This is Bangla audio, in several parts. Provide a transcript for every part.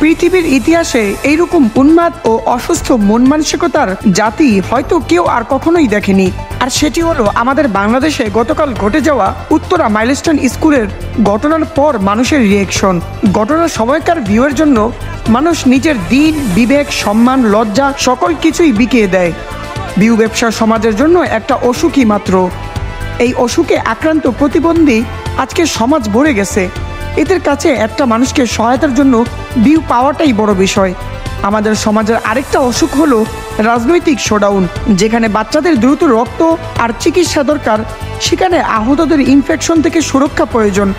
পৃথিবীর ইতিহাসে এইরকম উন্মাদ ও অসুস্থ মন মানসিকতার জাতি হয়তো কেউ আর কখনোই দেখেনি। আর সেটি হলো আমাদের বাংলাদেশে গতকাল ঘটে যাওয়া উত্তরা মাইলস্টোন স্কুলের ঘটনার পর মানুষের রিয়েকশন। ঘটনার সময়কার ভিউয়ের জন্য মানুষ নিজের দিন, বিবেক, সম্মান, লজ্জা সকল কিছুই বিকিয়ে দেয়। ভিউ ব্যবসা সমাজের জন্য একটা অসুখই মাত্র। এই অসুখে আক্রান্ত প্রতিবন্ধী আজকে সমাজ ভরে গেছে। এদের কাছে একটা মানুষকে সহায়তার জন্য ভিউ পাওয়াটাই বড় বিষয়। আমাদের সমাজের আরেকটা অসুখ হলো রাজনৈতিক শোডাউন। যেখানে বাচ্চাদের দ্রুত রক্ত আর চিকিৎসা দরকার, সেখানে আহতদের ইনফেকশন থেকে সুরক্ষা প্রয়োজন।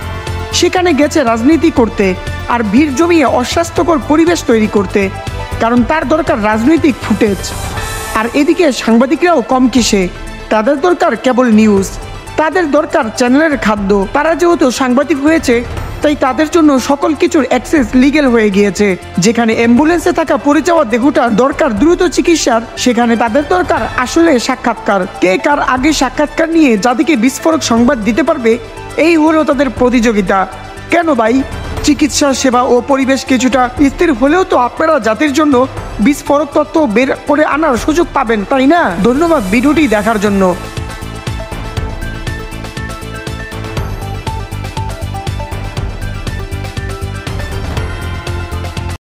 সেখানে গেছে রাজনীতি করতে আর ভিড় জমিয়ে অস্বাস্থ্যকর পরিবেশ তৈরি করতে, কারণ তার দরকার রাজনৈতিক ফুটেজ। আর এদিকে সাংবাদিকরাও কম কিসে, তাদের দরকার কেবল নিউজ, তাদের দরকার চ্যানেলের খাদ্য। তারা যেহেতু সাংবাদিক হয়েছে, তাই তাদের জন্য সকল কিছুর অ্যাক্সেস লিগ্যাল হয়ে গিয়েছে। যেখানে অ্যাম্বুলেন্সে থাকা পড়ে যাওয়া দেহটা দরকার দ্রুত চিকিৎসার, সেখানে তাদের দরকার আসলে সাক্ষাৎকার। কে কার আগে সাক্ষাৎকার নিয়ে যাদেরকে বিস্ফোরক সংবাদ দিতে পারবে, এই হলো তাদের প্রতিযোগিতা। কেন ভাই? চিকিৎসা সেবা ও পরিবেশ কিছুটা স্থির হলেও তো আপনারা জাতির জন্য বিস্ফোরক তত্ত্ব বের করে আনার সুযোগ পাবেন, তাই না? ধন্যবাদ ভিডিওটি দেখার জন্য।